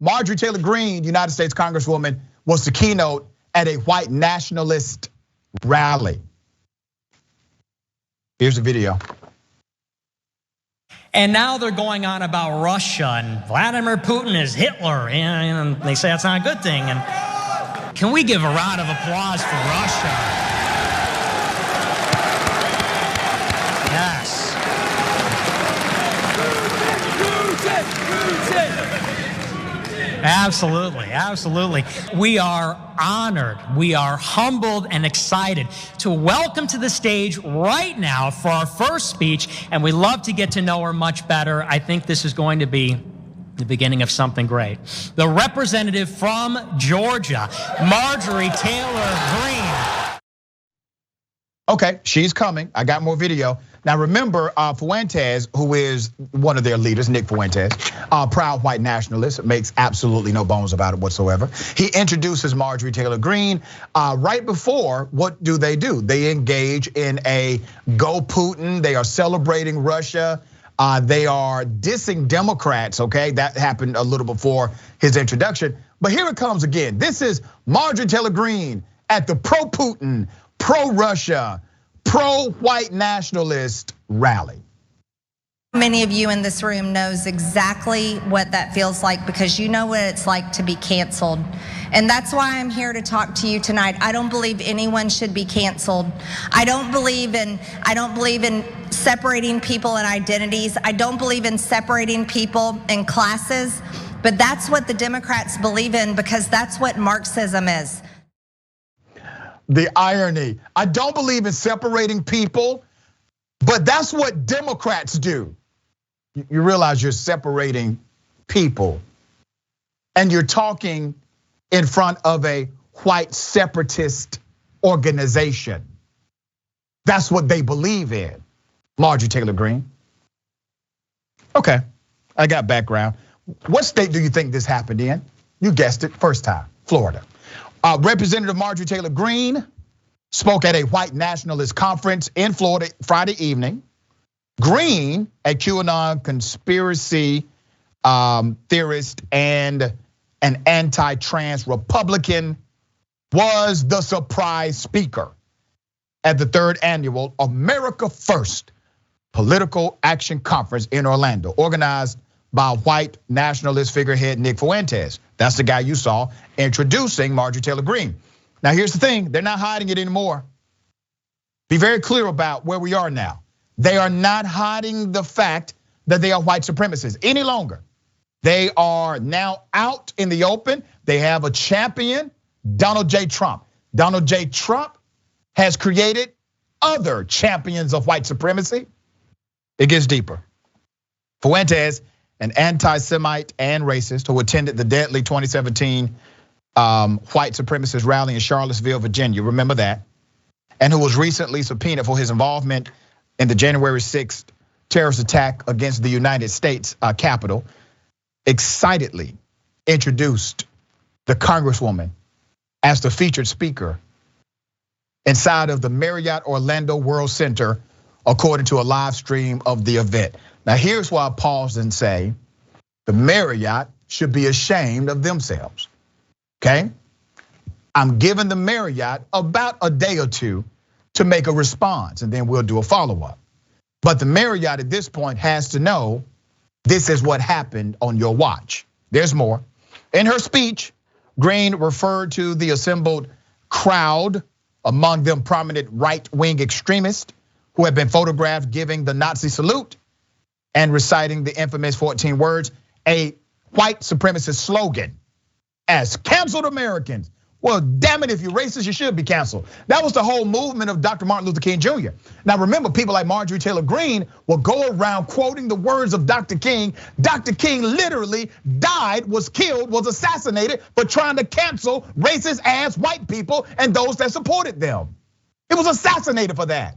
Marjorie Taylor Greene, United States Congresswoman, was the keynote at a white nationalist rally. Here's the video. And now they're going on about Russia and Vladimir Putin is Hitler, and they say that's not a good thing. And can we give a round of applause for Russia? Yes. Absolutely, absolutely. We are honored, we are humbled and excited to welcome to the stage right now for our first speech, and we love to get to know her much better. I think this is going to be the beginning of something great. The representative from Georgia, Marjorie Taylor Greene. Okay, she's coming. I got more video. Now remember, Fuentes, who is one of their leaders, Nick Fuentes, proud white nationalist, makes absolutely no bones about it whatsoever. He introduces Marjorie Taylor Greene. Right before, what do? They engage in a go Putin. They are celebrating Russia. They are dissing Democrats, okay? That happened a little before his introduction. But here it comes again. This is Marjorie Taylor Greene at the pro-Putin, pro-Russia, pro-white nationalist rally. Many of you in this room knows exactly what that feels like because you know what it's like to be canceled. And that's why I'm here to talk to you tonight. I don't believe anyone should be canceled. I don't believe in separating people and identities. I don't believe in separating people in classes, but that's what the Democrats believe in because that's what Marxism is. The irony. I don't believe in separating people, but that's what Democrats do. You realize you're separating people and you're talking in front of a white separatist organization. That's what they believe in. Marjorie Taylor Greene. Okay, I got background. What state do you think this happened in? You guessed it, first time, Florida. Representative Marjorie Taylor Greene spoke at a white nationalist conference in Florida Friday evening. Greene, a QAnon conspiracy theorist and an anti-trans Republican, was the surprise speaker at the third annual America First Political Action Conference in Orlando, organized by white nationalist figurehead Nick Fuentes. That's the guy you saw introducing Marjorie Taylor Greene. Now here's the thing, they're not hiding it anymore. Be very clear about where we are now. They are not hiding the fact that they are white supremacists any longer. They are now out in the open. They have a champion, Donald J. Trump. Donald J. Trump has created other champions of white supremacy. It gets deeper. Fuentes, an anti-Semite and racist who attended the deadly 2017 white supremacist rally in Charlottesville, Virginia, remember that, and who was recently subpoenaed for his involvement in the January 6th terrorist attack against the United States Capitol, excitedly introduced the Congresswoman as the featured speaker inside of the Marriott Orlando World Center, according to a live stream of the event. Now here's why I pause and say the Marriott should be ashamed of themselves, okay? I'm giving the Marriott about a day or two to make a response and then we'll do a follow-up. But the Marriott at this point has to know this is what happened on your watch. There's more. In her speech, Greene referred to the assembled crowd, among them prominent right-wing extremists who have been photographed giving the Nazi salute and reciting the infamous 14 words, a white supremacist slogan, as canceled Americans. Well, damn it, if you're racist, you should be canceled. That was the whole movement of Dr. Martin Luther King Jr. Now remember, people like Marjorie Taylor Greene will go around quoting the words of Dr. King. Dr. King literally died, was killed, was assassinated for trying to cancel racist ass white people and those that supported them. He was assassinated for that.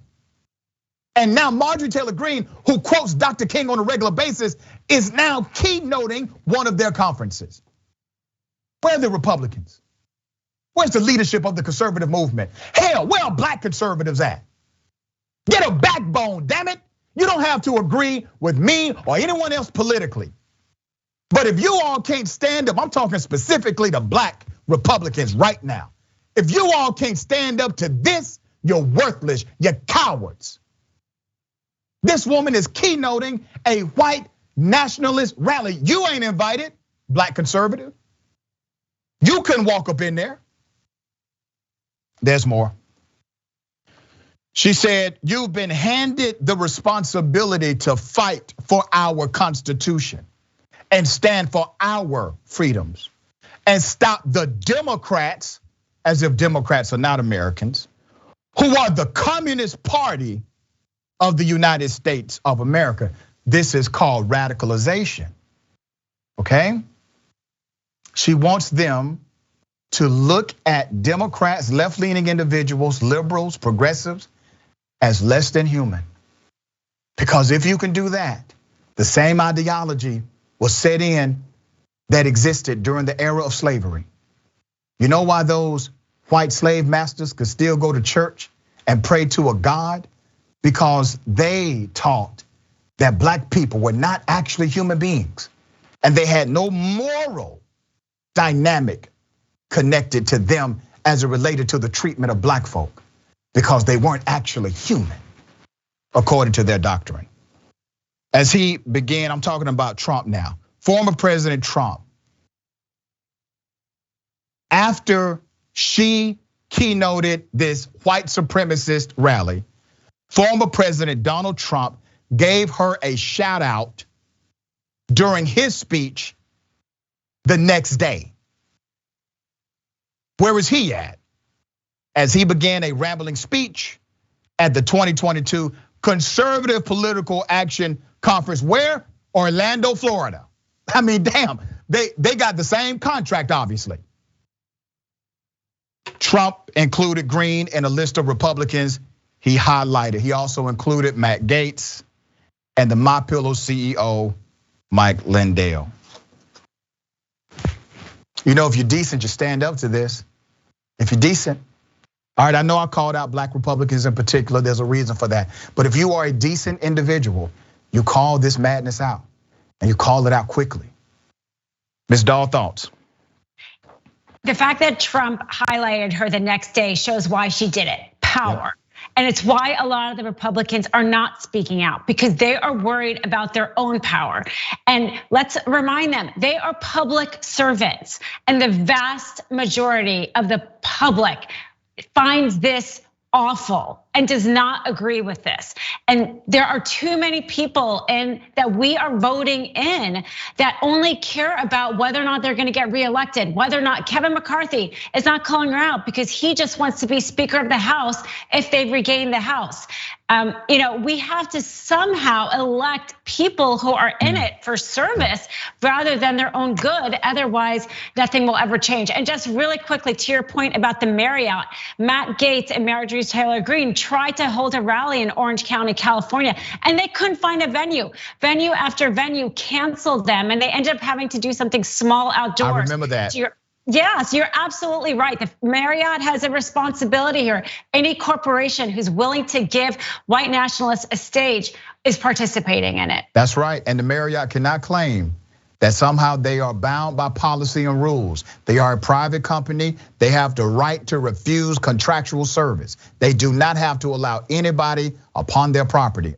And now Marjorie Taylor Greene, who quotes Dr. King on a regular basis, is now keynoting one of their conferences. Where are the Republicans? Where's the leadership of the conservative movement? Hell, where are black conservatives at? Get a backbone, damn it. You don't have to agree with me or anyone else politically. But if you all can't stand up, I'm talking specifically to black Republicans right now. If you all can't stand up to this, you're worthless, you're cowards. This woman is keynoting a white nationalist rally. You ain't invited, black conservative. You couldn't walk up in there. There's more. She said, you've been handed the responsibility to fight for our Constitution and stand for our freedoms and stop the Democrats, as if Democrats are not Americans, who are the Communist Party of the United States of America. This is called radicalization, okay? She wants them to look at Democrats, left-leaning individuals, liberals, progressives, as less than human. Because if you can do that, the same ideology will set in that existed during the era of slavery. You know why those white slave masters could still go to church and pray to a God? Because they taught that black people were not actually human beings, and they had no moral dynamic connected to them as it related to the treatment of black folk, because they weren't actually human, according to their doctrine. As he began, I'm talking about Trump now, former President Trump. After she keynoted this white supremacist rally, former President Donald Trump gave her a shout out during his speech the next day. Where was he at? As he began a rambling speech at the 2022 Conservative Political Action Conference, where? Orlando, Florida. I mean, damn, they got the same contract, obviously. Trump included Greene in a list of Republicans he highlighted. He also included Matt Gaetz and the MyPillow CEO, Mike Lindell. You know, if you're decent, you stand up to this. If you're decent. All right, I know I called out black Republicans in particular, there's a reason for that. But if you are a decent individual, you call this madness out, and you call it out quickly. Ms. Dahl, thoughts? The fact that Trump highlighted her the next day shows why she did it, power. Yep. And it's why a lot of the Republicans are not speaking out, because they are worried about their own power. And let's remind them, they are public servants, and the vast majority of the public finds this awful and does not agree with this. And there are too many people that we are voting in that only care about whether or not they're gonna get reelected, whether or not Kevin McCarthy is not calling her out because he just wants to be Speaker of the House if they regain the House. We have to somehow elect people who are in it for service rather than their own good. Otherwise, nothing will ever change. And just really quickly to your point about the Marriott, Matt Gaetz and Marjorie Taylor Greene tried to hold a rally in Orange County, California, and they couldn't find a venue. Venue after venue canceled them, and they ended up having to do something small outdoors. I remember that. Yes, you're absolutely right. The Marriott has a responsibility here. Any corporation who's willing to give white nationalists a stage is participating in it. That's right, and the Marriott cannot claim that somehow they are bound by policy and rules. They are a private company. They have the right to refuse contractual service. They do not have to allow anybody upon their property.